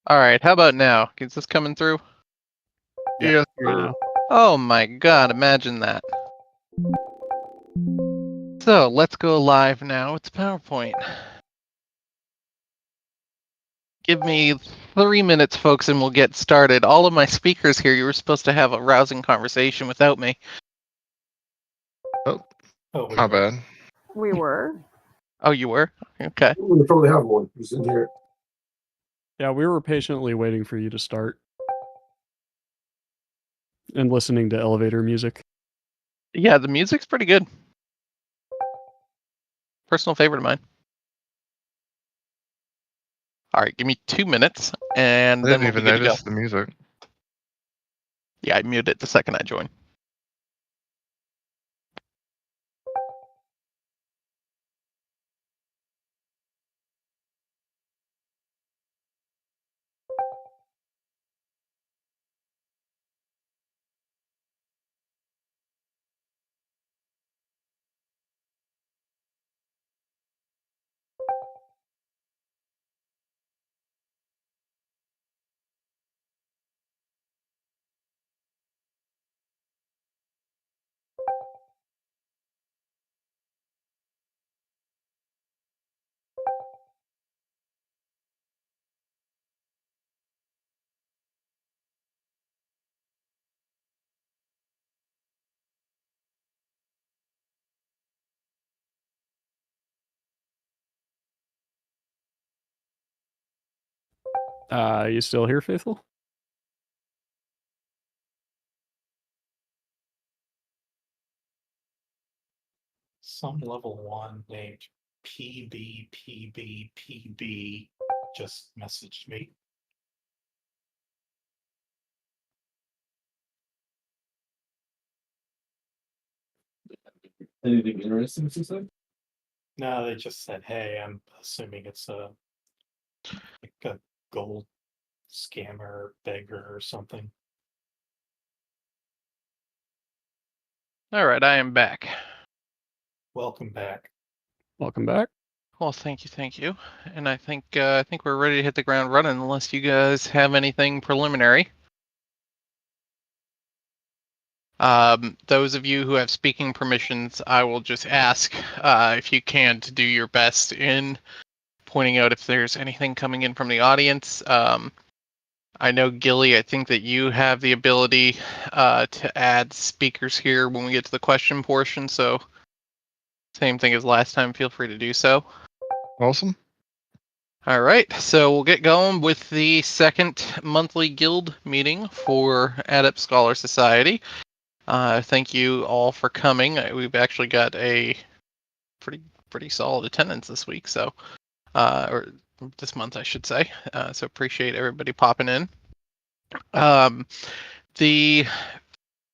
Alright, how about now? Is this coming through? Yeah. Oh my god, imagine that. So, let's go live now. It's PowerPoint. Give me 3 minutes, folks, and we'll get started. All of my speakers here, you were supposed to have a rousing conversation without me. My bad. We were. Oh, you were? Okay. We probably have one. He's in here. Yeah, we were patiently waiting for you to start. And listening to elevator music. Yeah, the music's pretty good. Personal favorite of mine. Alright, give me 2 minutes, and I then didn't we'll even be good to go. notice the music. Yeah, I muted it the second I joined. You still here, Faithful? Some level 1 named PB just messaged me. Anything interesting to say? No, they just said, hey, I'm assuming it's like a gold scammer, beggar, or something. Alright, I am back. Welcome back. Welcome back. Well, thank you. And I think we're ready to hit the ground running unless you guys have anything preliminary. Those of you who have speaking permissions, I will just ask if you can to do your best in pointing out if there's anything coming in from the audience. I know, Gilly, I think that you have the ability to add speakers here when we get to the question portion, so same thing as last time, feel free to do so. Awesome. All right, so we'll get going with the second monthly guild meeting for Adept Scholar Society. Thank you all for coming. We've actually got a pretty solid attendance this week, so or this month, I should say. So appreciate everybody popping in. The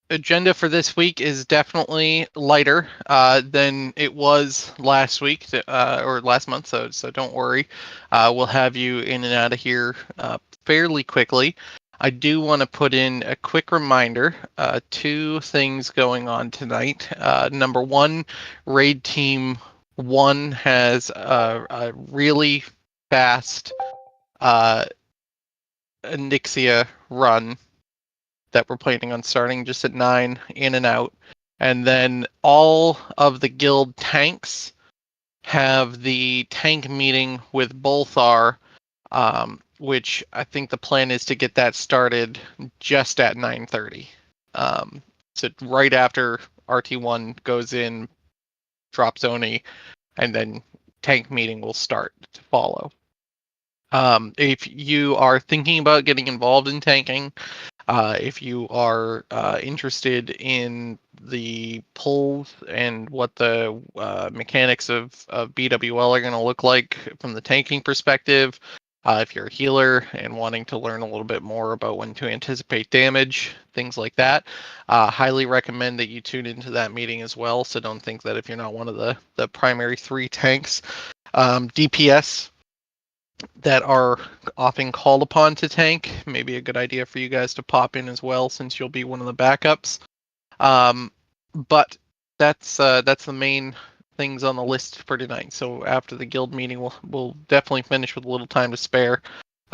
agenda for this week is definitely lighter than it was last week or last month, so don't worry. We'll have you in and out of here fairly quickly. I do want to put in a quick reminder, 2 things going on tonight. Number 1, Raid Team 1 has a really fast Nixia run that we're planning on starting just at 9, in and out. And then all of the guild tanks have the tank meeting with Bolthar, which I think the plan is to get that started just at 9:30. So right after RT1 goes in, drops Oni, and then tank meeting will start to follow. If you are thinking about getting involved in tanking, if you are interested in the pulls and what the mechanics of BWL are going to look like from the tanking perspective, if you're a healer and wanting to learn a little bit more about when to anticipate damage, things like that, highly recommend that you tune into that meeting as well. So don't think that if you're not one of the primary 3 tanks, DPS that are often called upon to tank, maybe a good idea for you guys to pop in as well, since you'll be one of the backups. But that's the main things on the list for tonight. So after the guild meeting, we'll definitely finish with a little time to spare.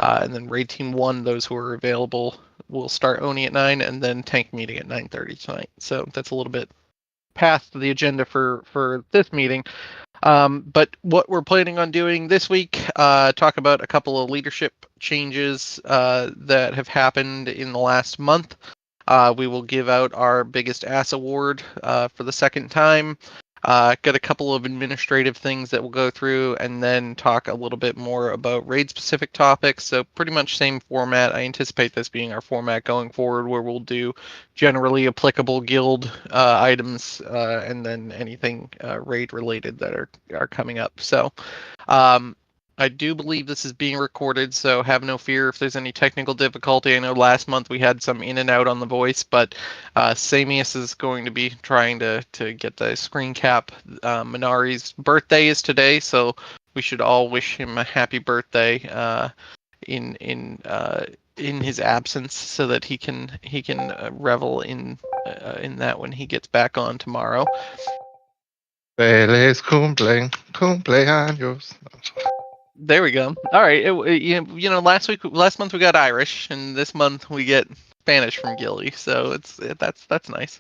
And then raid team 1, those who are available, will start Oni at 9, and then tank meeting at 9:30 tonight. So that's a little bit past the agenda for this meeting. But what we're planning on doing this week, talk about a couple of leadership changes that have happened in the last month. We will give out our biggest ass award for the second time. Got a couple of administrative things that we'll go through, and then talk a little bit more about raid-specific topics. So pretty much same format. I anticipate this being our format going forward, where we'll do generally applicable guild items, and then anything raid-related that are coming up. So I do believe this is being recorded, so have no fear if there's any technical difficulty. I know last month we had some in and out on the voice, but Samius is going to be trying to get the screen cap. Minari's birthday is today, so we should all wish him a happy birthday in his absence, so that he can revel in that when he gets back on tomorrow. Feliz cumpleaños. There we go. All right. You know, last month we got Irish, and this month we get Spanish from Gilly. So that's nice.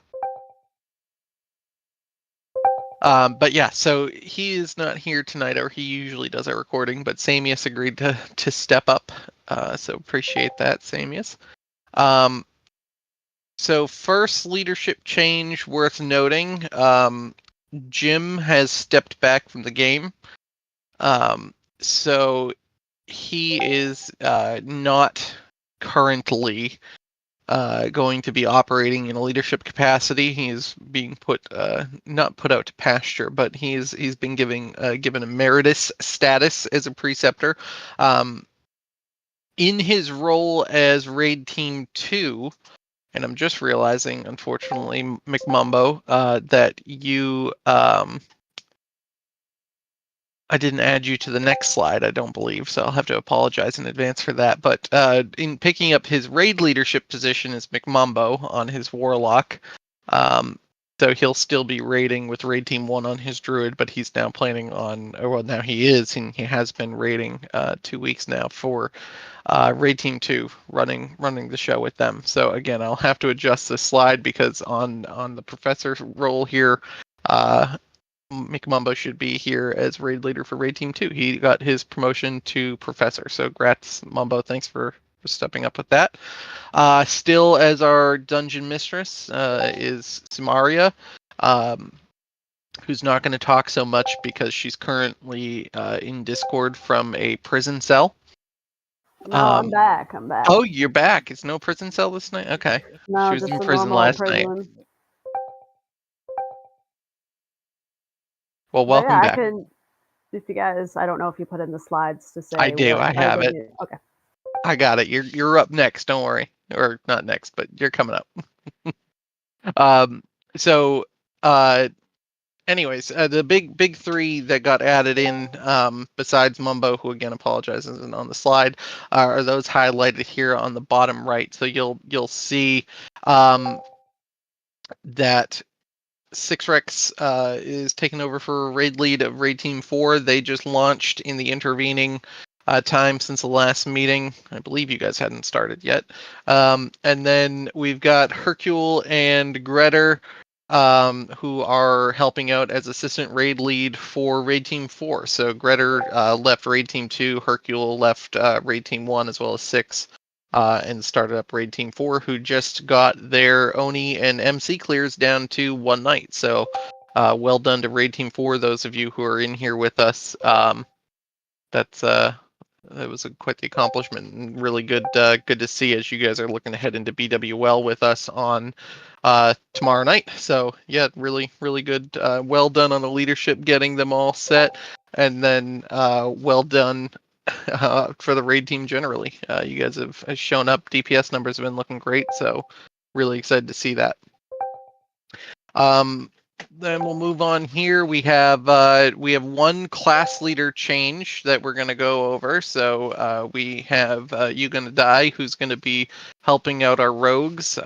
But yeah, so he is not here tonight, or he usually does our recording. But Samius agreed to step up. So appreciate that, Samius. So first leadership change worth noting. Jim has stepped back from the game. So he is not currently going to be operating in a leadership capacity. He is being not put out to pasture, but he's been given emeritus status as a preceptor. In his role as Raid Team 2, and I'm just realizing, unfortunately, McMumbo, that you... I didn't add you to the next slide, I don't believe, so I'll have to apologize in advance for that. But in picking up his raid leadership position is McMumbo on his Warlock. So he'll still be raiding with Raid Team 1 on his Druid, but he's now planning on, or well, now he is, and he has been raiding 2 weeks now for Raid Team 2, running the show with them. So again, I'll have to adjust this slide because on the professor role here, McMumbo should be here as raid leader for Raid Team 2. He got his promotion to professor. So grats, Mumbo. Thanks for stepping up with that. Still as our dungeon mistress is Samaria, who's not going to talk so much because she's currently in Discord from a prison cell. No, I'm back. Oh, you're back. It's no prison cell this night? Okay. No, she was just in a prison normal last prison. night. Well, But welcome yeah, back. I can, if you guys, I don't know if you put in the slides to say. I do. what I have item it. Okay. I got it. You're up next. Don't worry. Or not next, but you're coming up. So, anyways, the big three that got added in, besides Mumbo, who again apologizes, isn't on the slide, are those highlighted here on the bottom right. So you'll see that Sixrex is taking over for raid lead of Raid Team 4. They just launched in the intervening time since the last meeting. I believe you guys hadn't started yet. And then we've got Hercule and Gretter, who are helping out as assistant raid lead for Raid Team 4. So Gretter left Raid Team 2, Hercule left Raid Team 1, as well as 6. And started up Raid Team 4, who just got their Oni and MC clears down to one night. So well done to Raid Team 4, those of you who are in here with us. That was quite the accomplishment, and really good to see as you guys are looking to head into BWL with us on tomorrow night. So yeah, really good. Well done on the leadership, getting them all set, and then well done for the raid team generally. You guys have shown up. DPS numbers have been looking great, so really excited to see that. Then we'll move on here. We have one class leader change that we're going to go over. So we have You Gonna Die, who's going to be helping out our rogues.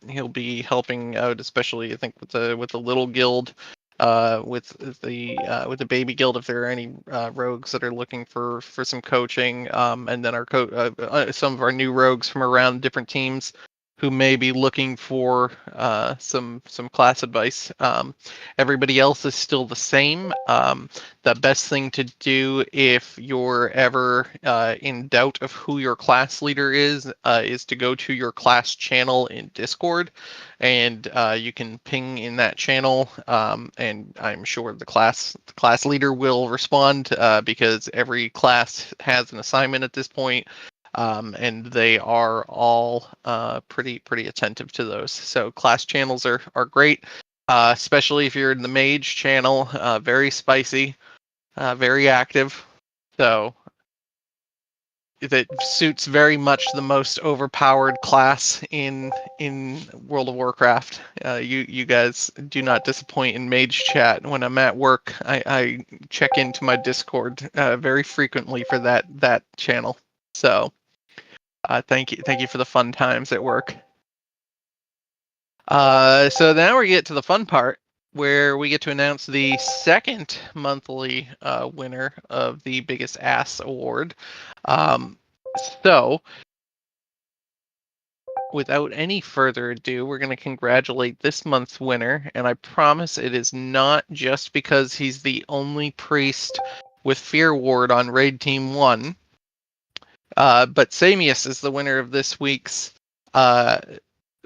He'll be helping out, especially I think with the little guild, with the baby guild if there are any rogues that are looking for some coaching, and then our some of our new rogues from around different teams who may be looking for some class advice. Everybody else is still the same. The best thing to do if you're ever in doubt of who your class leader is to go to your class channel in Discord, and you can ping in that channel, and I'm sure the class leader will respond, because every class has an assignment at this point. And they are all pretty attentive to those. So class channels are great, especially if you're in the mage channel. Very spicy, very active. So that suits very much the most overpowered class in World of Warcraft. You guys do not disappoint in mage chat. When I'm at work, I check into my Discord very frequently for that channel. So. Thank you for the fun times at work. So now we get to the fun part where we get to announce the second monthly winner of the Biggest Ass Award. So without any further ado, we're going to congratulate this month's winner, and I promise it is not just because he's the only priest with Fear Ward on Raid Team 1. But Samius is the winner of this week's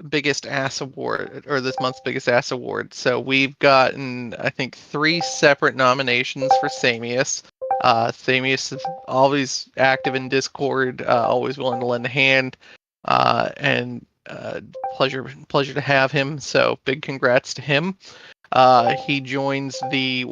Biggest Ass Award, or this month's Biggest Ass Award. So we've gotten, I think, 3 separate nominations for Samius. Samius is always active in Discord, always willing to lend a hand, and pleasure to have him. So big congrats to him. He joins the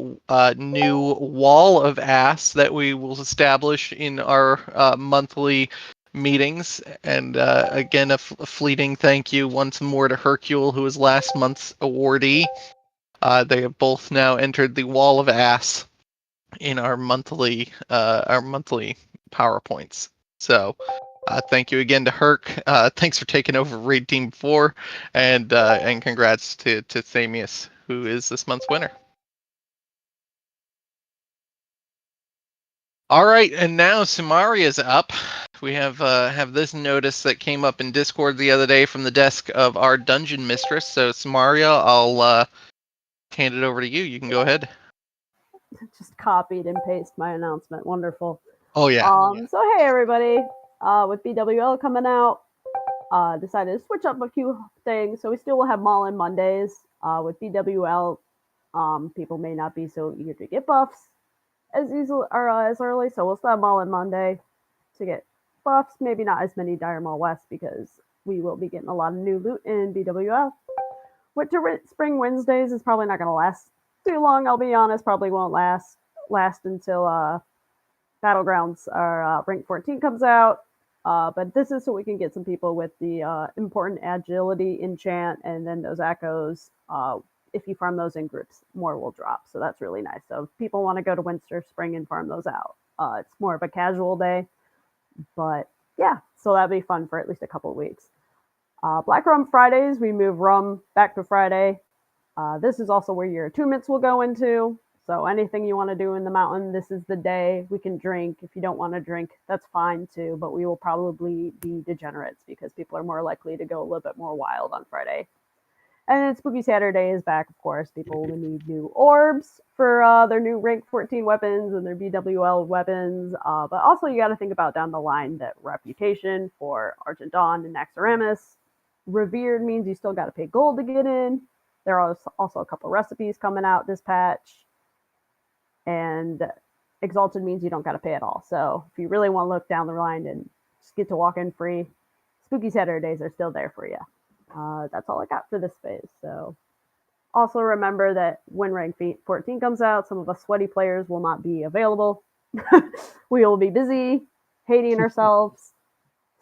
new wall of ass that we will establish in our monthly meetings. And again, a fleeting thank you once more to Hercule, who was last month's awardee. They have both now entered the wall of ass in our monthly PowerPoints. So thank you again to Herc. Thanks for taking over Raid Team 4, and congrats to Samius, who is this month's winner. All right, and now Samaria's up. We have this notice that came up in Discord the other day from the desk of our dungeon mistress. So Samaria, I'll hand it over to you. You can go ahead. Just copied and paste my announcement. Wonderful. Oh yeah. So hey everybody, with BWL coming out, decided to switch up a few things. So we still will have Maulin Mondays. With BWL, people may not be so eager to get buffs as easily or as early, so we'll still have Maulin Monday to get buffs. Maybe not as many Dire Maul West because we will be getting a lot of new loot in BWL. Winter Spring Wednesdays is probably not going to last too long. I'll be honest, probably won't last until Battlegrounds or Rank 14 comes out. But this is so we can get some people with the important agility enchant, and then those echoes. If you farm those in groups, more will drop. So that's really nice. So if people want to go to Winter Spring and farm those out, it's more of a casual day. But yeah, so that'd be fun for at least a couple of weeks. Black Rum Fridays, we move rum back to Friday. This is also where your attunements will go into. So anything you want to do in the mountain, this is the day. We can drink. If you don't want to drink, that's fine too. But we will probably be degenerates because people are more likely to go a little bit more wild on Friday. And then Spooky Saturday is back, of course. People will need new orbs for their new rank 14 weapons and their BWL weapons. But also you got to think about down the line that reputation for Argent Dawn and Naxxramas. Revered means you still got to pay gold to get in. There are also a couple recipes coming out this patch. And Exalted means you don't got to pay at all. So if you really want to look down the line and just get to walk in free, Spooky Saturdays are still there for you. That's all I got for this phase. So also remember that when rank 14 comes out, some of us sweaty players will not be available. We will be busy hating ourselves.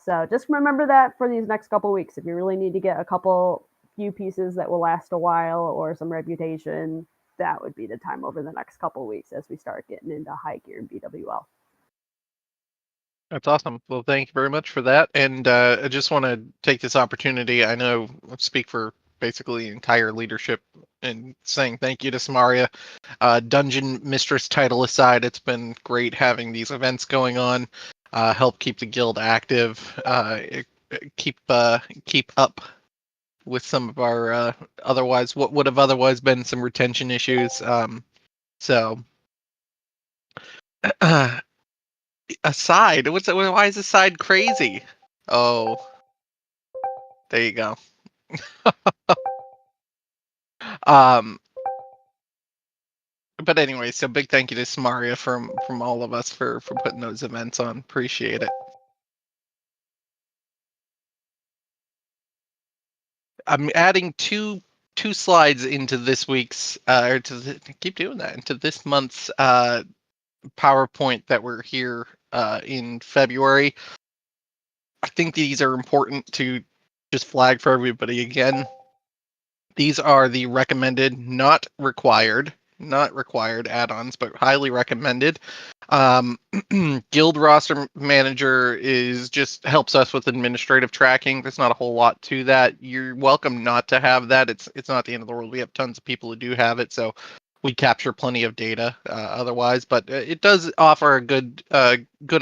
So just remember that for these next couple weeks. If you really need to get a few pieces that will last a while or some reputation, that would be the time over the next couple weeks as we start getting into high gear in BWL. That's awesome. Well, thank you very much for that. And I just want to take this opportunity. I know I speak for basically entire leadership and saying thank you to Samaria. Dungeon Mistress title aside, it's been great having these events going on. Help keep the guild active. Keep up with some of our otherwise what would have otherwise been some retention issues. So aside, why is aside crazy? Oh, there you go. But anyway, so big thank you to Samaria from all of us for putting those events on. Appreciate it. I'm adding two slides into this week's keep doing that into this month's PowerPoint that we're here in February. I think these are important to just flag for everybody again. These are the recommended, not required add-ons, but highly recommended. Guild roster manager is just helps us with administrative tracking. There's not a whole lot to that. You're welcome not to have that. It's not the end of the world. We have tons of people who do have it, so we capture plenty of data otherwise. But it does offer a good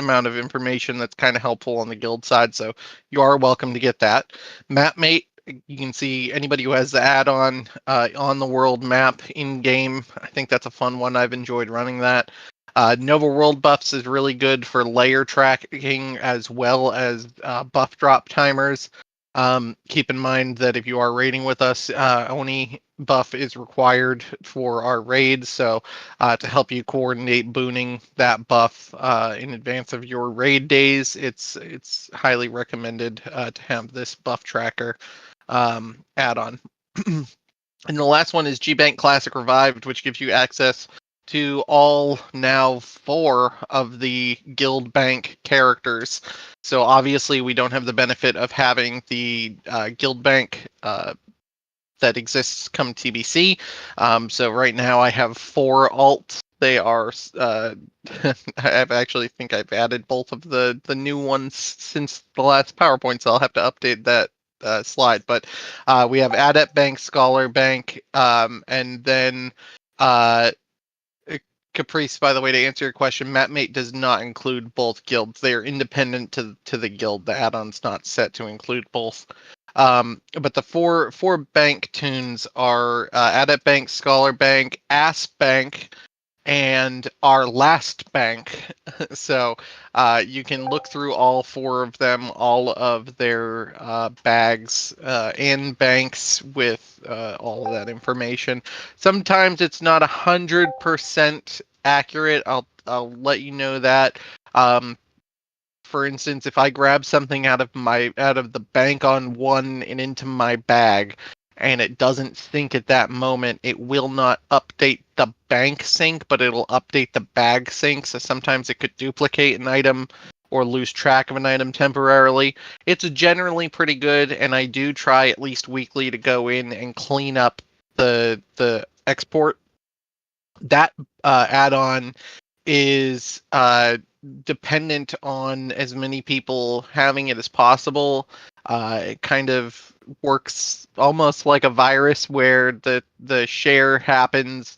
amount of information that's kind of helpful on the guild side. So you are welcome to get that. Mapmate. You can see anybody who has the add-on on the world map in game. I think that's a fun one. I've enjoyed running that. Nova World Buffs is really good for layer tracking as well as buff drop timers. Keep in mind that if you are raiding with us, Oni buff is required for our raids. So to help you coordinate booning that buff in advance of your raid days, it's highly recommended to have this buff tracker add-on. And the last one is GBank Classic Revived, which gives you access to all now 4 of the Guild Bank characters. So obviously we don't have the benefit of having the Guild Bank that exists come TBC. So right now I have 4 alts. They are I actually think I've added both of the new ones since the last PowerPoint, so I'll have to update that slide. But we have Adept Bank, Scholar Bank, and then Caprice, by the way, to answer your question, Mapmate does not include both guilds. They are independent to the guild. The add-on's not set to include both. But the four bank tunes are Adept Bank, Scholar Bank, Ass Bank, and our last bank. So you can look through all 4 of them, all of their bags and banks with all of that information. Sometimes it's not 100% accurate. I'll let you know that. For instance, if I grab something out of the bank on one and into my bag, and it doesn't sync at that moment, it will not update the bank sync, but it'll update the bag sync. So sometimes it could duplicate an item or lose track of an item temporarily. It's generally pretty good, and I do try at least weekly to go in and clean up the export. That add-on is dependent on as many people having it as possible. It kind of works almost like a virus where the share happens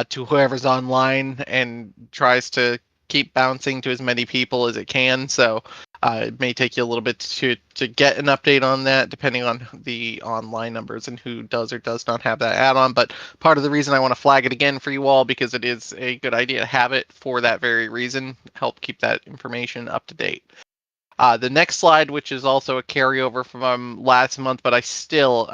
to whoever's online and tries to keep bouncing to as many people as it can. So it may take you a little bit to get an update on that, depending on the online numbers and who does or does not have that add-on. But part of the reason I want to flag it again for you all, because it is a good idea to have it for that very reason, help keep that information up to date. The next slide, which is also a carryover from last month, but I'm still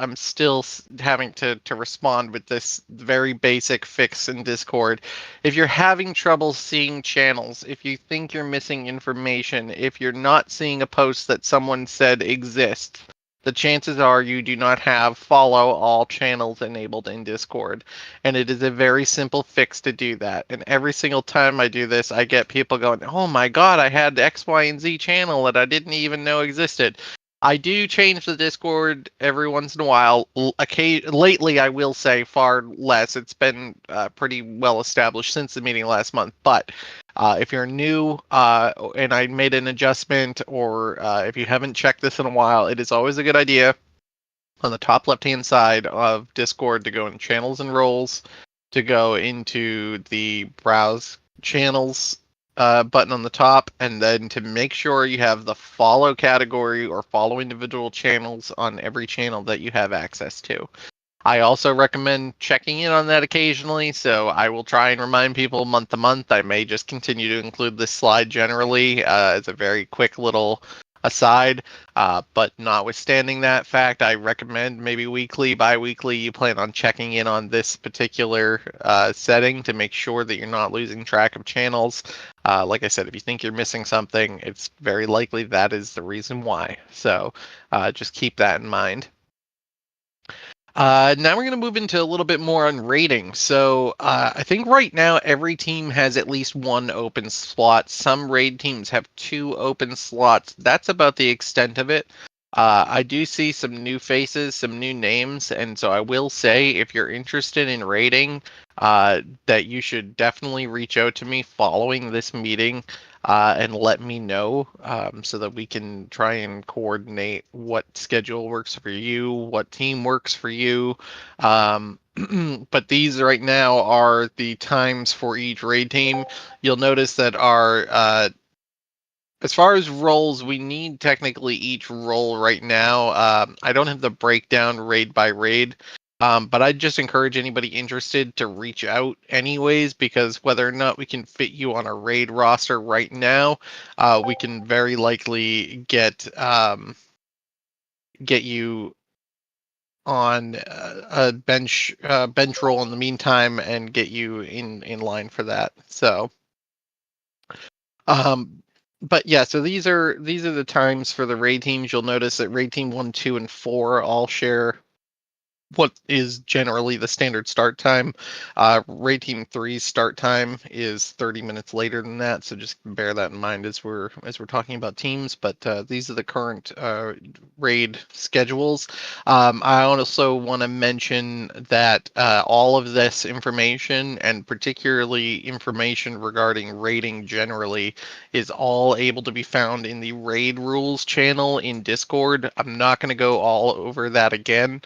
having to respond with this very basic fix in Discord. If you're having trouble seeing channels, if you think you're missing information, if you're not seeing a post that someone said exists, the chances are you do not have follow all channels enabled in Discord. And it is a very simple fix to do that. And every single time I do this, I get people going, oh my god, I had X, Y, and Z channel that I didn't even know existed. I do change the Discord every once in a while. Lately, I will say far less. It's been pretty well established since the meeting last month. But if you're new and I made an adjustment, or if you haven't checked this in a while, it is always a good idea on the top left-hand side of Discord to go in channels and roles, to go into the browse channels button on the top, and then to make sure you have the follow category or follow individual channels on every channel that you have access to. I also recommend checking in on that occasionally, so I will try and remind people month to month. I may just continue to include this slide generally as a very quick little aside, but notwithstanding that fact, I recommend maybe weekly, bi-weekly, you plan on checking in on this particular setting to make sure that you're not losing track of channels. Like I said, if you think you're missing something, it's very likely that is the reason why. So just keep that in mind. Now we're going to move into a little bit more on rating. So I think right now every team has at least one open slot. Some raid teams have 2 open slots. That's about the extent of it. I do see some new faces, some new names, and so I will say if you're interested in raiding, that you should definitely reach out to me following this meeting and let me know so that we can try and coordinate what schedule works for you, what team works for you. But these right now are the times for each raid team. You'll notice that our as far as roles, we need technically each role right now. I don't have the breakdown raid by raid, but I'd just encourage anybody interested to reach out anyways, because whether or not we can fit you on a raid roster right now, we can very likely get you on a bench role in the meantime and get you in line for that. So. But yeah, so these are the times for the raid teams. You'll notice that raid team 1, 2, and 4 all share what is generally the standard start time. Raid Team 3's start time is 30 minutes later than that, so just bear that in mind as we're talking about teams. But these are the current raid schedules. I also want to mention that all of this information, and particularly information regarding raiding generally, is all able to be found in the raid rules channel in Discord. I'm not going to go all over that again.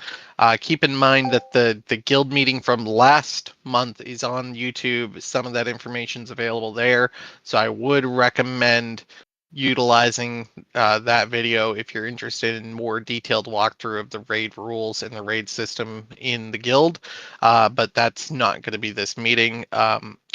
Keep in mind that the guild meeting from last month is on YouTube. Some of that information is available there. So I would recommend utilizing that video if you're interested in more detailed walkthrough of the raid rules and the raid system in the guild. But that's not going to be this meeting.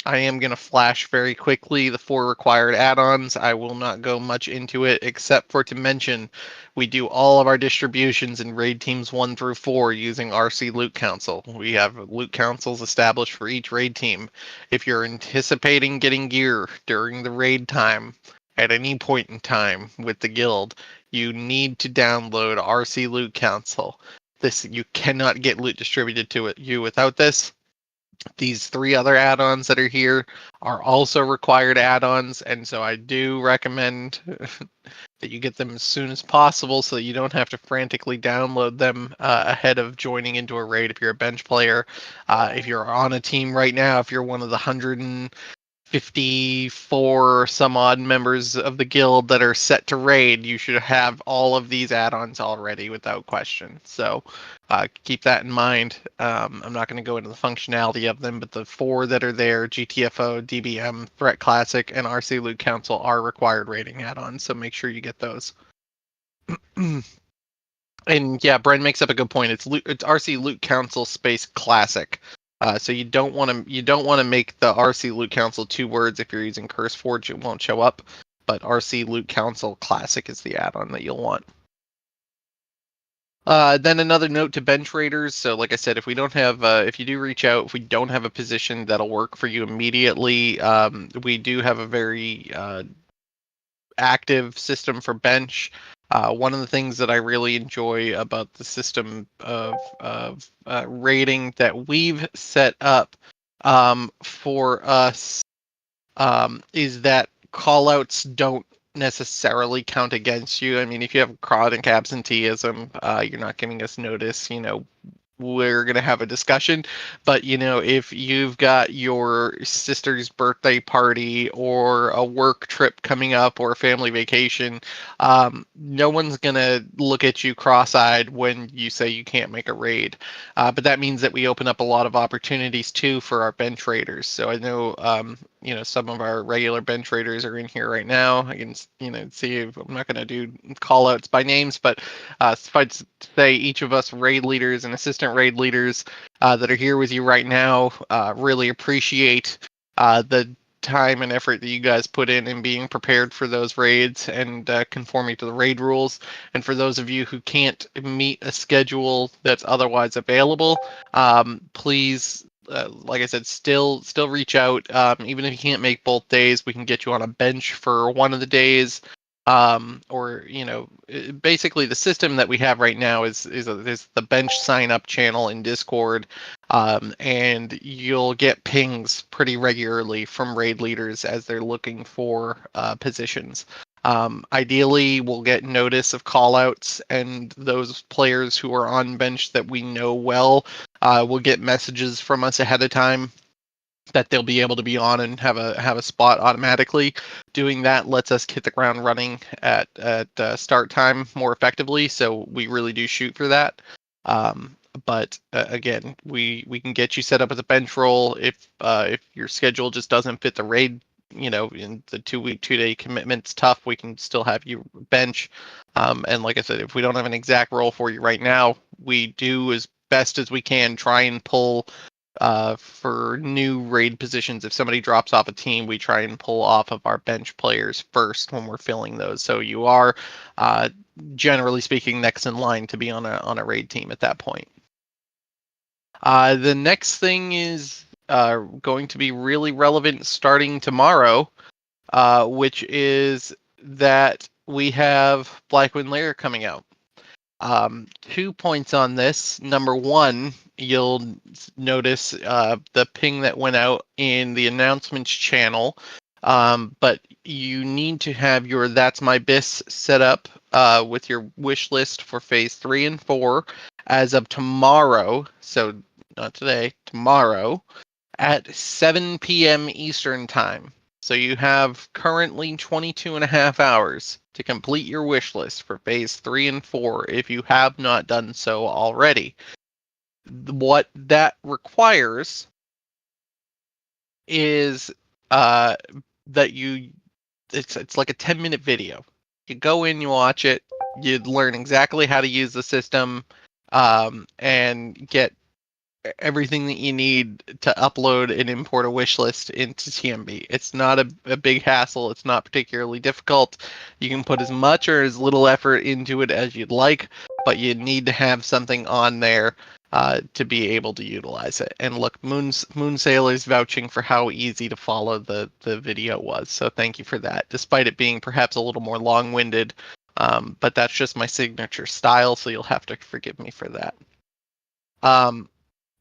I am going to flash very quickly the 4 required add-ons. I will not go much into it except for to mention we do all of our distributions in raid teams 1 through 4 using RC Loot Council. We have loot councils established for each raid team. If you're anticipating getting gear during the raid time at any point in time with the guild, you need to download RC Loot Council. You cannot get loot distributed to you without this. These 3 other add-ons that are here are also required add-ons, and so I do recommend that you get them as soon as possible so that you don't have to frantically download them ahead of joining into a raid if you're a bench player. If you're on a team right now, if you're one of the 154 some odd members of the guild that are set to raid, you should have all of these add-ons already without question. So keep that in mind. I'm not going to go into the functionality of them, but the 4 that are there, GTFO, DBM, Threat Classic, and RC Loot Council are required raiding add-ons, so make sure you get those. And yeah, Bren makes up a good point. It's RC Loot Council space Classic. So you don't want to make the RC Loot Council 2 words. If you're using CurseForge, it won't show up. But RC Loot Council Classic is the add-on that you'll want. Then another note to bench raiders. So like I said, if we don't have, if you do reach out, if we don't have a position that'll work for you immediately, we do have a very active system for bench. One of the things that I really enjoy about the system of rating that we've set up for us is that callouts don't necessarily count against you. I mean, if you have chronic absenteeism, you're not giving us notice, we're going to have a discussion. But, if you've got your sister's birthday party or a work trip coming up or a family vacation, no one's going to look at you cross-eyed when you say you can't make a raid. But that means that we open up a lot of opportunities too for our bench raiders. So I know, some of our regular bench raiders are in here right now. I can, see if I'm not going to do call outs by names, but suffice to say, each of us raid leaders and assistant raid leaders that are here with you right now really appreciate the time and effort that you guys put in being prepared for those raids and conforming to the raid rules. And for those of you who can't meet a schedule that's otherwise available, please, like I said, still reach out. Even if you can't make both days, we can get you on a bench for one of the days. Or basically the system that we have right now is the bench sign up channel in Discord, and you'll get pings pretty regularly from raid leaders as they're looking for positions. Ideally, we'll get notice of callouts, and those players who are on bench that we know well will get messages from us ahead of time that they'll be able to be on and have a spot automatically. Doing that lets us hit the ground running at start time more effectively. So we really do shoot for that. But again, we can get you set up as a bench role if your schedule just doesn't fit the raid. In the 2-week, 2-day commitment's tough. We can still have you bench. And like I said, if we don't have an exact role for you right now, we do as best as we can try and pull for new raid positions. If somebody drops off a team, we try and pull off of our bench players first when we're filling those. So you are, generally speaking, next in line to be on a raid team at that point. The next thing is going to be really relevant starting tomorrow, which is that we have Blackwing Lair coming out. 2 points on this. Number one, you'll notice the ping that went out in the announcements channel, but you need to have your That's My Bis set up with your wish list for phase 3 and 4 as of tomorrow. So not today, tomorrow at 7 p.m. Eastern time. So you have currently 22 and a half hours to complete your wish list for phase 3 and 4 if you have not done so already. What that requires is that it's like a 10-minute video. You go in, you watch it, you learn exactly how to use the system, and get everything that you need to upload and import a wish list into TMB. It's not a big hassle. It's not particularly difficult. You can put as much or as little effort into it as you'd like, but you need to have something on there to be able to utilize it. And look, Moonsail is vouching for how easy to follow the video was. So thank you for that, despite it being perhaps a little more long-winded. But that's just my signature style, so you'll have to forgive me for that.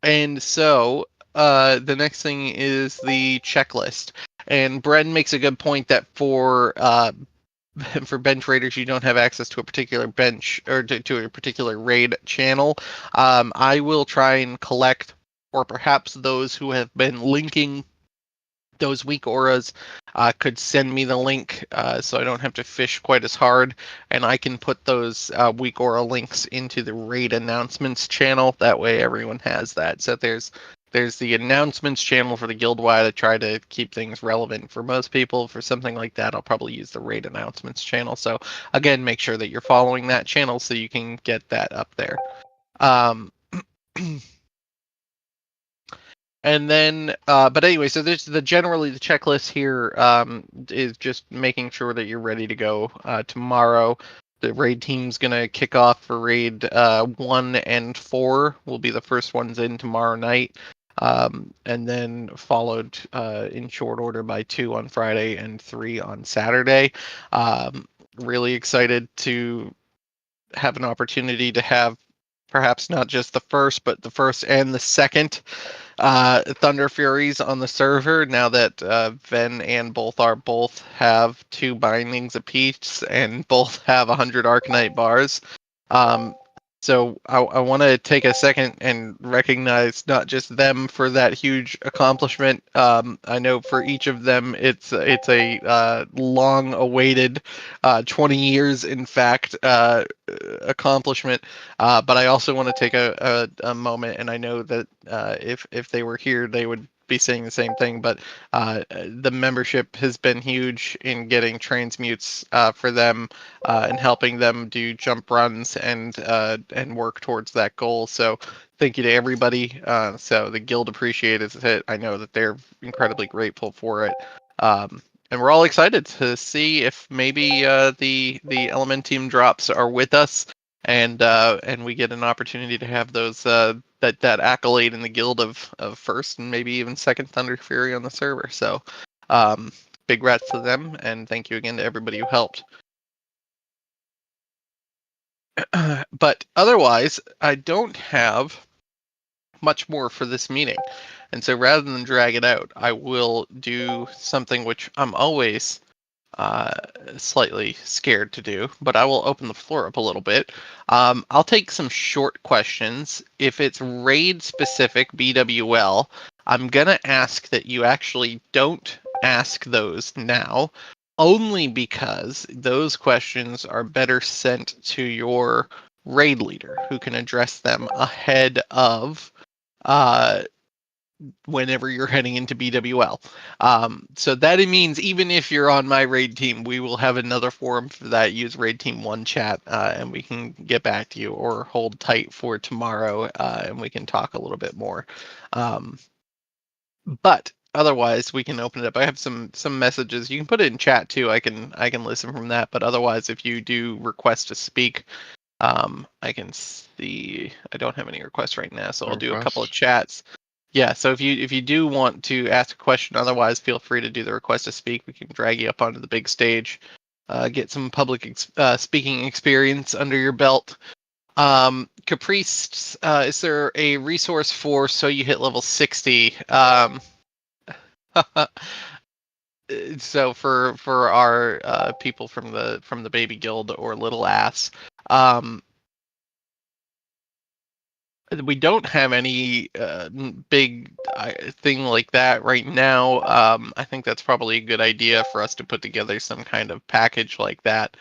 And so the next thing is the checklist. And Bren makes a good point that for bench raiders, you don't have access to a particular bench or to a particular raid channel. I will try and collect, or perhaps those who have been linking those weak auras could send me the link so I don't have to fish quite as hard, and I can put those weak aura links into the raid announcements channel. That way everyone has that. So there's the announcements channel for the guild-wide. I try to keep things relevant for most people. For something like that, I'll probably use the raid announcements channel. So again, make sure that you're following that channel so you can get that up there. And then, but anyway, so there's generally the checklist here is just making sure that you're ready to go tomorrow. The raid team's gonna kick off for raid 1 and 4. Will be the first ones in tomorrow night, and then followed in short order by 2 on Friday and 3 on Saturday. Really excited to have an opportunity to have perhaps not just the first, but the first and the second Thunder Furies on the server, now that Ven and both have 2 bindings apiece and both have 100 Arcanite bars. So I want to take a second and recognize not just them for that huge accomplishment. I know for each of them, it's a long-awaited, 20 years, in fact, accomplishment. But I also want to take a moment, and I know that if they were here, they would be saying the same thing. But the membership has been huge in getting transmutes for them and helping them do jump runs and work towards that goal. So thank you to everybody. So the guild appreciates it. I know that they're incredibly grateful for it. And we're all excited to see if maybe the element team drops are with us, and we get an opportunity to have those that accolade in the guild of first and maybe even second Thunder Fury on the server. So big congrats to them, and thank you again to everybody who helped. But otherwise, I don't have much more for this meeting. And so rather than drag it out, I will do something which I'm always slightly scared to do, but I will open the floor up a little bit. I'll take some short questions. If it's raid specific BWL, I'm going to ask that you actually don't ask those now, only because those questions are better sent to your raid leader, who can address them ahead of whenever you're heading into BWL. So that means even if you're on my raid team, we will have another forum for that. Use raid team 1 chat, and we can get back to you, or hold tight for tomorrow, and we can talk a little bit more. But otherwise, we can open it up. I have some messages. You can put it in chat too. I can listen from that. But otherwise, if you do request to speak, I can see. I don't have any requests right now, so I'll do a couple of chats. Yeah, so if you do want to ask a question, otherwise feel free to do the request to speak. We can drag you up onto the big stage, get some public speaking experience under your belt. Caprice, is there a resource for so you hit level 60? So for our people from the Baby Guild or Little Ass, we don't have any big thing like that right now. I think that's probably a good idea for us to put together some kind of package like that.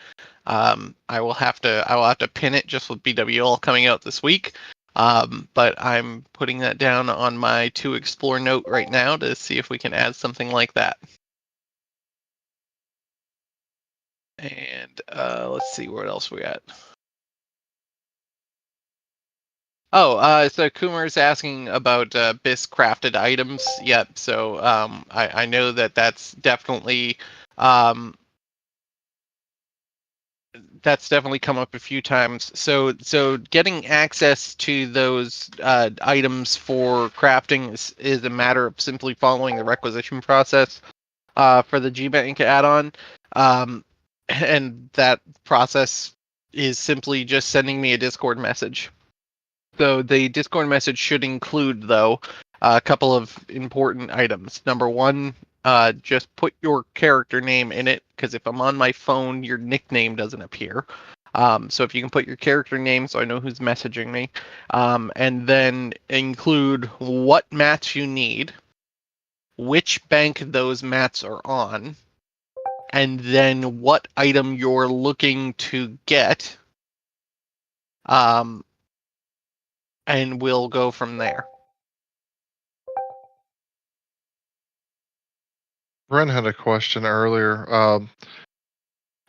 I will have to pin it just with BWL coming out this week. But I'm putting that down on my to explore note right now to see if we can add something like that. And let's see what else we got. Oh, so Coomer's asking about BIS crafted items. Yep. So I know that's definitely come up a few times. So getting access to those items for crafting is a matter of simply following the requisition process for the GBank add-on, and that process is simply just sending me a Discord message. So the Discord message should include, though, a couple of important items. Number one, just put your character name in it, because if I'm on my phone, your nickname doesn't appear. So if you can put your character name so I know who's messaging me, and then include what mats you need, which bank those mats are on, and then what item you're looking to get. And we'll go from there. Ren had a question earlier. I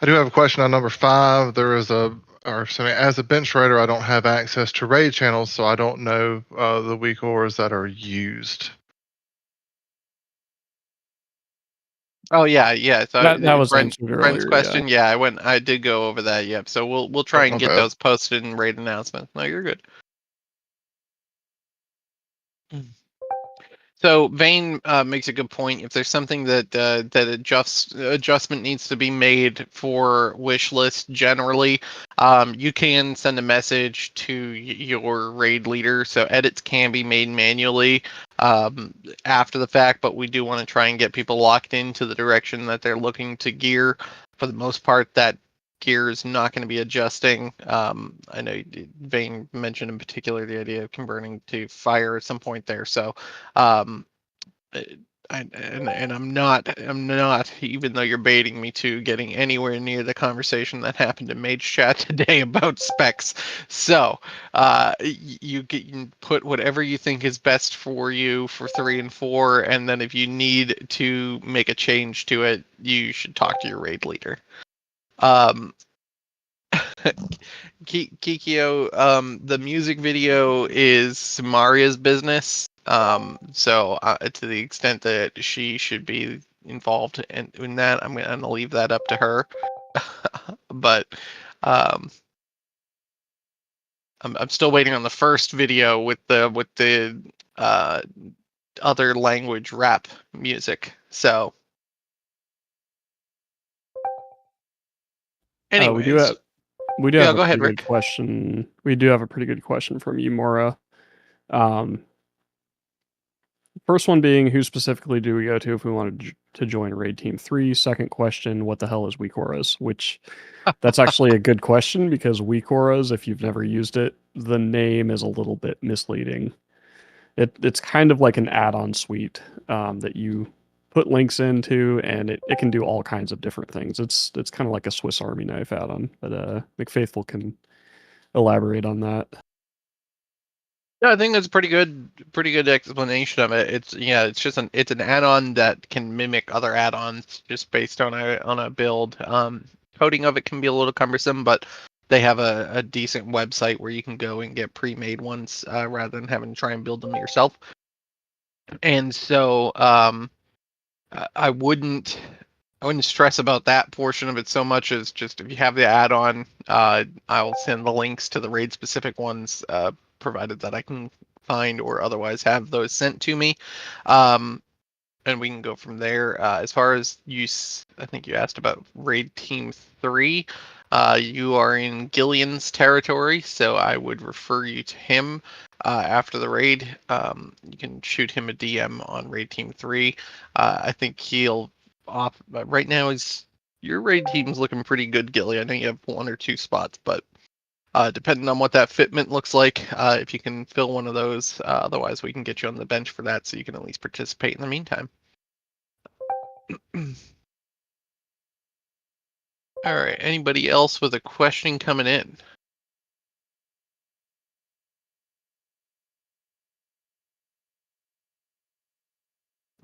do have a question on number 5. There is as a bench raider, I don't have access to raid channels, so I don't know the weak ores that are used. Oh yeah. So that was answered Brent's earlier, question. Yeah, I did go over that. Yep. So we'll try and get those posted in raid announcements. No, you're good. So Vane makes a good point. If there's something that adjustment needs to be made for wish list generally, you can send a message to your raid leader. So edits can be made manually after the fact, but we do want to try and get people locked into the direction that they're looking to gear. For the most part, that gear is not going to be adjusting. I know Vane mentioned in particular the idea of converting to fire at some point there. So, I'm not, even though you're baiting me to getting anywhere near the conversation that happened in Mage Chat today about specs. So, you can put whatever you think is best for you for 3 and 4, and then if you need to make a change to it, you should talk to your raid leader. Kikyo, the music video is Samaria's business. So to the extent that she should be involved in that, I'm gonna leave that up to her. But I'm still waiting on the first video with the other language rap music. So anyways, we do have go a ahead, pretty Rick. good question. We do have a pretty good question from you, Mora. First one being, who specifically do we go to if we wanted to join Raid Team 3? Second question, what the hell is Weakoras? Which, that's actually a good question, because Weakoras, if you've never used it, the name is a little bit misleading. It's kind of like an add-on suite that you put links into, and it can do all kinds of different things. It's kind of like a Swiss Army knife add-on, but McFaithful can elaborate on that. Yeah, I think that's a pretty good explanation of it. It's just an add-on that can mimic other add-ons just based on a build. Coding of it can be a little cumbersome, but they have a decent website where you can go and get pre-made ones rather than having to try and build them yourself. And so I wouldn't stress about that portion of it so much as just if you have the add-on, I'll send the links to the raid specific ones, provided that I can find or otherwise have those sent to me. And we can go from there. As far as I think you asked about Raid Team 3. You are in Gillian's territory, so I would refer you to him after the raid. You can shoot him a DM on Raid Team 3. I think he'll right now your raid team's looking pretty good, Gilly. I know you have 1 or 2 spots, but depending on what that fitment looks like, if you can fill one of those, otherwise we can get you on the bench for that so you can at least participate in the meantime. All right, anybody else with a question coming in?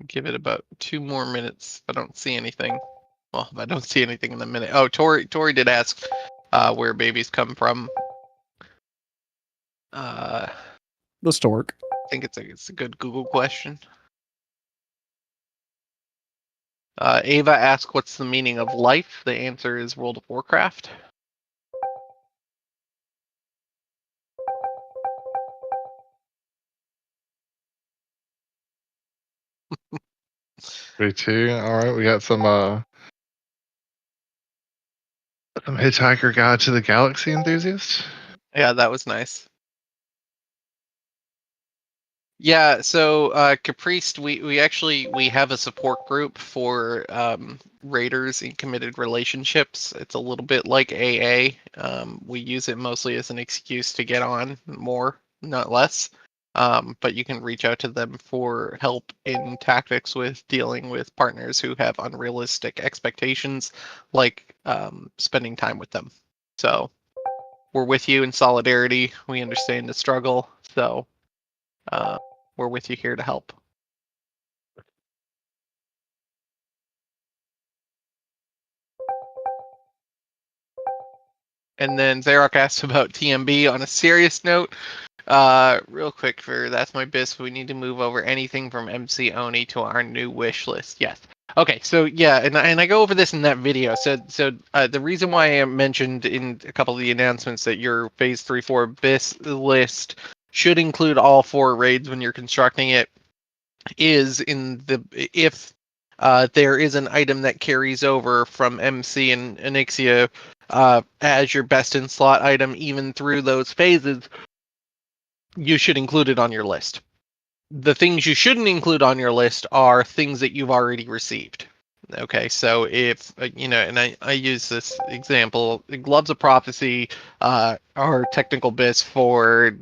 Give it about 2 more minutes. If I don't see anything. Well, if I don't see anything in a minute. Oh, Tori did ask where babies come from. The stork. I think it's a good Google question. Ava asked, what's the meaning of life? The answer is World of Warcraft. Me too. All right, we got some Hitchhiker Guide to the Galaxy enthusiast. Yeah, that was nice. Yeah, so Caprice, we have a support group for raiders in committed relationships. It's a little bit like AA. We use it mostly as an excuse to get on more, not less. But you can reach out to them for help in tactics with dealing with partners who have unrealistic expectations, like spending time with them. So we're with you in solidarity. We understand the struggle. So we're with you here to help. And then Zarok asked about TMB on a serious note. Real quick, that's my biz. We need to move over anything from MC Oni to our new wish list. Yes. Okay, so yeah, and I go over this in that video. So the reason why I mentioned in a couple of the announcements that your phase 3-4 BIS list should include all 4 raids when you're constructing it is if there is an item that carries over from MC and Onyxia as your best in slot item even through those phases, you should include it on your list. The things you shouldn't include on your list are things that you've already received. Okay, so if and I use this example, Gloves of Prophecy are technical bits for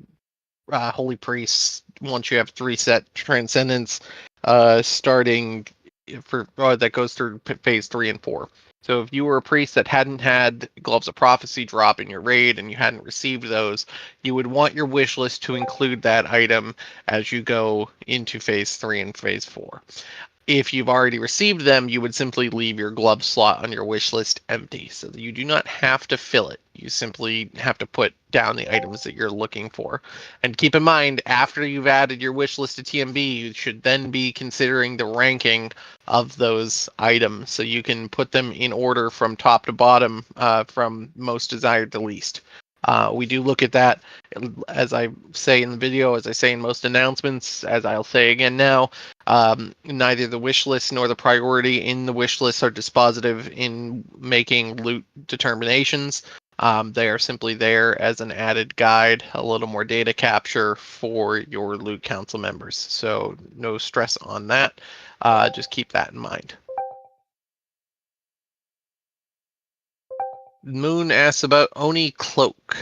Holy Priests. Once you have 3 set Transcendence, starting that goes through phase 3 and 4. So if you were a priest that hadn't had Gloves of Prophecy drop in your raid and you hadn't received those, you would want your wish list to include that item as you go into phase 3 and phase 4. If you've already received them, you would simply leave your glove slot on your wish list empty. So you do not have to fill it. You simply have to put down the items that you're looking for. And keep in mind, after you've added your wish list to TMB, you should then be considering the ranking of those items. So you can put them in order from top to bottom, from most desired to least. We do look at that, as I say in the video, as I say in most announcements, as I'll say again now. Neither the wish list nor the priority in the wish list are dispositive in making loot determinations. They are simply there as an added guide, a little more data capture for your loot council members. So no stress on that. Just keep that in mind. Moon asks about Oni Cloak.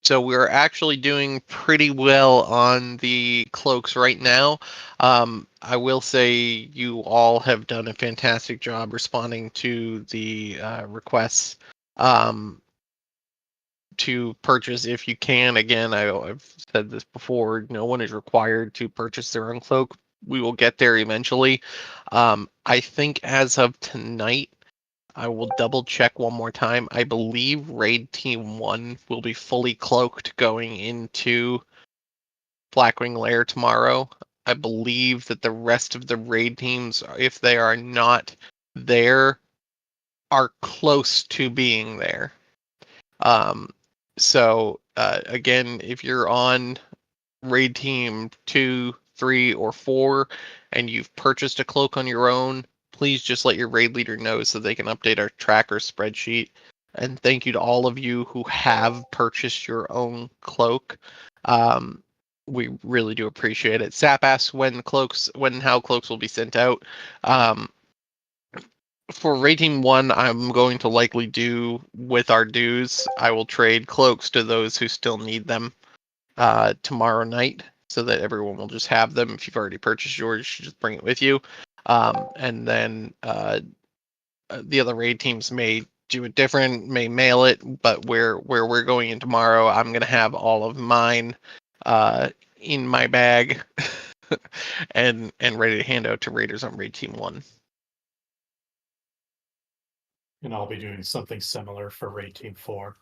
So we're actually doing pretty well on the cloaks right now. I will say you all have done a fantastic job responding to the requests to purchase if you can. Again, I've said this before, no one is required to purchase their own cloak. We will get there eventually. I think as of tonight, I will double check one more time. I believe Raid Team 1 will be fully cloaked going into Blackwing Lair tomorrow. I believe that the rest of the raid teams, if they are not there, are close to being there. So again, if you're on Raid Team 2, 3, or 4, and you've purchased a cloak on your own, please just let your raid leader know so they can update our tracker spreadsheet. And thank you to all of you who have purchased your own cloak. We really do appreciate it. Sap asks when and how cloaks will be sent out. For Raid Team 1, I'm going to likely do with our dues. I will trade cloaks to those who still need them tomorrow night, so that everyone will just have them. If you've already purchased yours, you should just bring it with you. And then the other raid teams may do it different, may mail it, but where we're going in tomorrow, I'm going to have all of mine in my bag and ready to hand out to raiders on Raid Team 1. And I'll be doing something similar for Raid Team 4.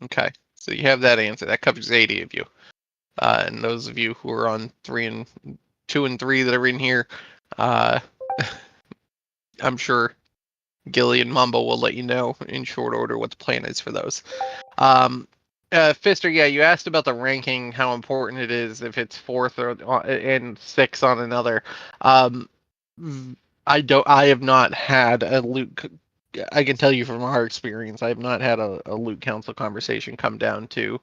Okay, so you have that answer. That covers 80 of you. And those of you who are on 2 and 3 that are in here, I'm sure Gilly and Mumbo will let you know in short order what the plan is for those. Fister, yeah, you asked about the ranking, how important it is if it's 4th and 6 on another. I have not had a loot. I can tell you from our experience, I have not had a loot council conversation come down to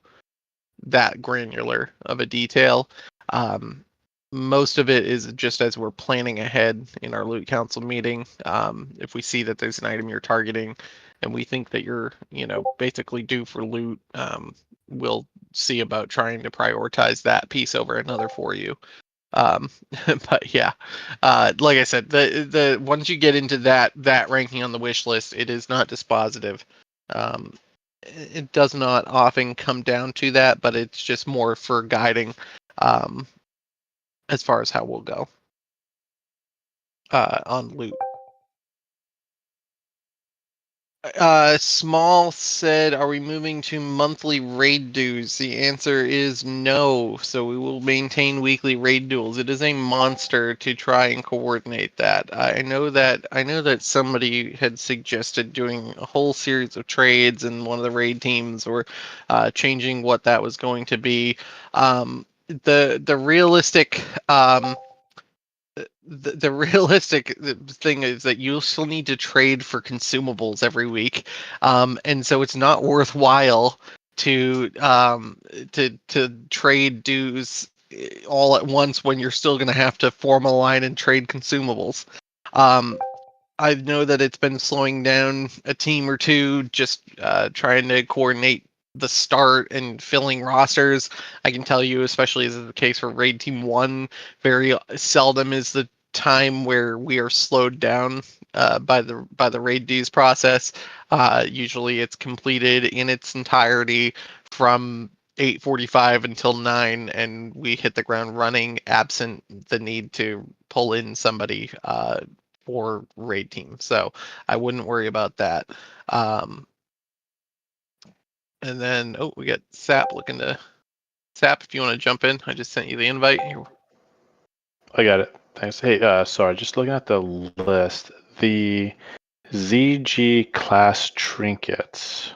that granular of a detail. Most of it is just as we're planning ahead in our loot council meeting. If we see that there's an item you're targeting and we think that you're, basically due for loot, we'll see about trying to prioritize that piece over another for you. But yeah, like I said, the once you get into that ranking on the wish list, it is not dispositive. It does not often come down to that, but it's just more for guiding as far as how we'll go on loot. Small said, are we moving to monthly raid dues? The answer is no. So we will maintain weekly raid duels. It is a monster to try and coordinate that. I know that somebody had suggested doing a whole series of trades in one of the raid teams, or changing what that was going to be. The realistic the realistic thing is that you'll still need to trade for consumables every week, and so it's not worthwhile to trade dues all at once when you're still going to have to form a line and trade consumables. I know that it's been slowing down a team or two, just trying to coordinate the start and filling rosters. I can tell you, especially as is the case for Raid Team 1, very seldom is the time where we are slowed down by the raid dues process. Usually it's completed in its entirety from 8:45 until 9, and we hit the ground running, absent the need to pull in somebody for raid team. So I wouldn't worry about that. And then, we got Sap looking to... Sap, if you want to jump in, I just sent you the invite. I got it. Thanks. Hey, sorry, just looking at the list. The ZG class trinkets.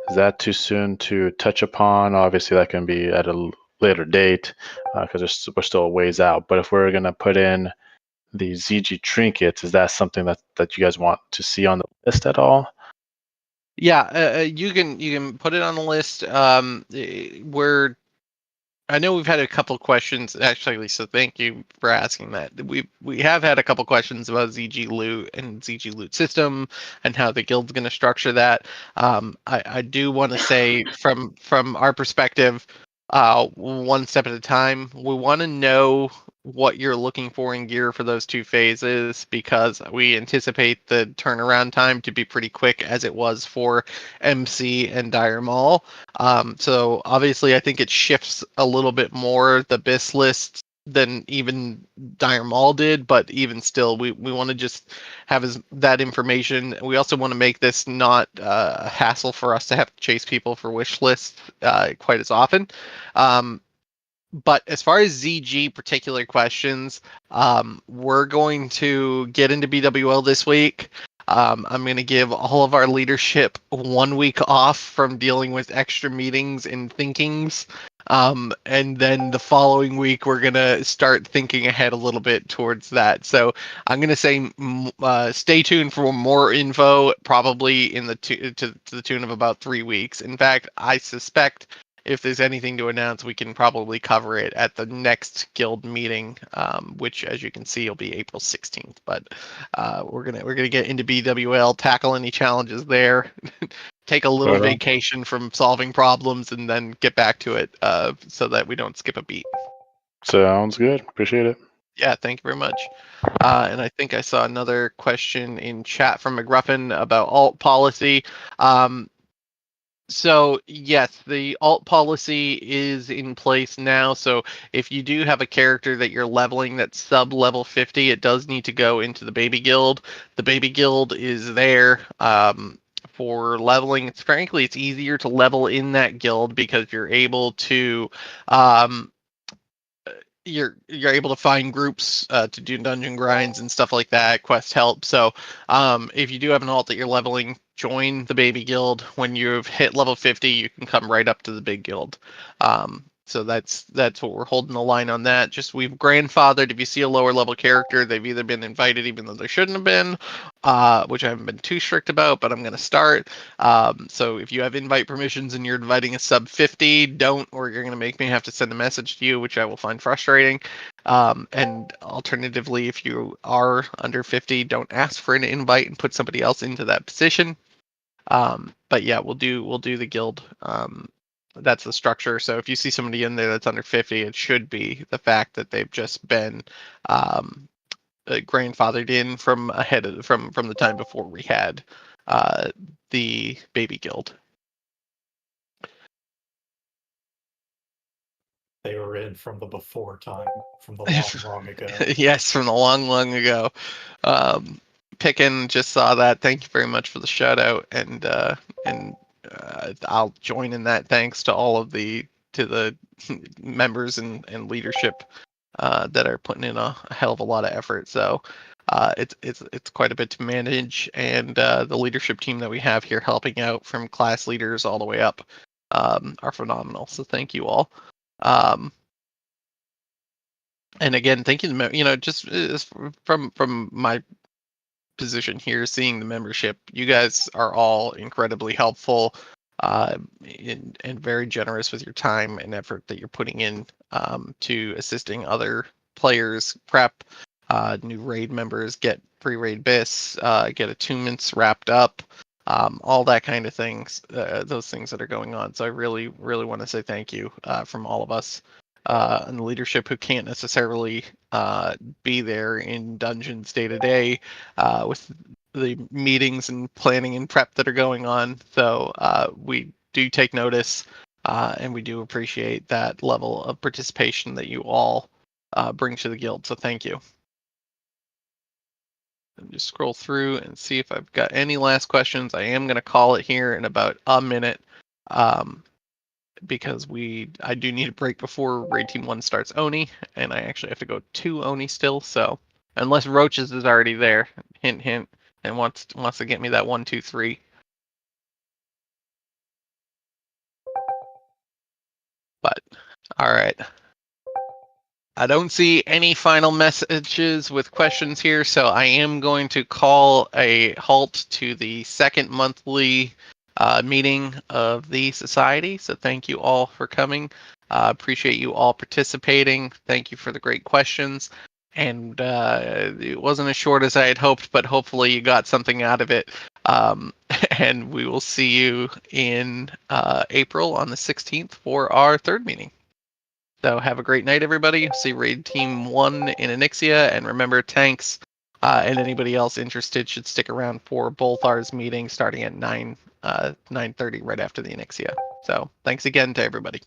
Is that too soon to touch upon? Obviously, that can be at a later date because we're still a ways out. But if we're going to put in the ZG trinkets, is that something that you guys want to see on the list at all? Yeah, you can put it on the list. I know we've had a couple questions actually, so thank you for asking that. We have had a couple questions about ZG Loot and ZG Loot system and how the guild's going to structure that. I do want to say from our perspective, one step at a time, we want to know what you're looking for in gear for those two phases, because we anticipate the turnaround time to be pretty quick as it was for MC and Dire Maul. So obviously I think it shifts a little bit more the BIS list than even Dire Maul did, but even still we want to just have that information. We also want to make this not a hassle for us to have to chase people for wish lists quite as often. But as far as ZG particular questions, we're going to get into BWL this week. I'm going to give all of our leadership 1 week off from dealing with extra meetings and thinkings. And then the following week, we're going to start thinking ahead a little bit towards that. So I'm going to say stay tuned for more info, probably in to the tune of about 3 weeks. In fact, I suspect if there's anything to announce, we can probably cover it at the next guild meeting, which, as you can see, will be April 16th. But we're gonna get into BWL, tackle any challenges there, take a little vacation from solving problems, and then get back to it so that we don't skip a beat. Sounds good. Appreciate it. Yeah, thank you very much. And I think I saw another question in chat from McGruffin about alt policy. So yes, the alt policy is in place now. So if you do have a character that you're leveling that's sub level 50, it does need to go into the baby guild. The baby guild is there for leveling. It's easier to level in that guild because you're able to you're able to find groups to do dungeon grinds and stuff like that, quest help. So if you do have an alt that you're leveling, join the baby guild. When you've hit level 50, you can come right up to the big guild. So that's what we're holding the line on that. Just we've grandfathered, if you see a lower level character, they've either been invited even though they shouldn't have been, which I haven't been too strict about, but I'm going to start. So if you have invite permissions and you're inviting a sub 50, don't, or you're going to make me have to send a message to you, which I will find frustrating. And alternatively, if you are under 50, don't ask for an invite and put somebody else into that position. But yeah, we'll do the guild. That's the structure. So if you see somebody in there that's under 50, it should be the fact that they've just been grandfathered in from the time before we had the baby guild. They were in from the before time, from the long, long ago. Yes, from the long, long ago. Pickin just saw that. Thank you very much for the shout out, and I'll join in that. Thanks to all of the members and leadership that are putting in a hell of a lot of effort. So it's quite a bit to manage, and the leadership team that we have here helping out, from class leaders all the way up, are phenomenal. So thank you all. And again, thank you. Just from my position here, seeing the membership, you guys are all incredibly helpful. and very generous with your time and effort that you're putting in to assisting other players prep, new raid members get free raid bis, get attunements wrapped up, all that kind of things, those things that are going on. So I really, really want to say thank you from all of us and the leadership who can't necessarily be there in dungeons day to day with the meetings and planning and prep that are going on. So we do take notice and we do appreciate that level of participation that you all bring to the guild. So thank you. And just scroll through and see if I've got any last questions. I am going to call it here in about a minute because I do need a break before Raid Team 1 starts Oni, and I actually have to go to Oni still. So unless Roaches is already there, hint, hint, and wants to get me that 1, 2, 3. But all right. I don't see any final messages with questions here, so I am going to call a halt to the second monthly meeting of the society. So thank you all for coming. Appreciate you all participating. Thank you for the great questions. And it wasn't as short as I had hoped, but hopefully you got something out of it. And we will see you in April on the 16th for our third meeting. So have a great night, everybody. See Raid Team 1 in Anixia, and remember, tanks and anybody else interested should stick around for Bolthar's meeting starting at 9:30 right after the Anixia. So thanks again to everybody.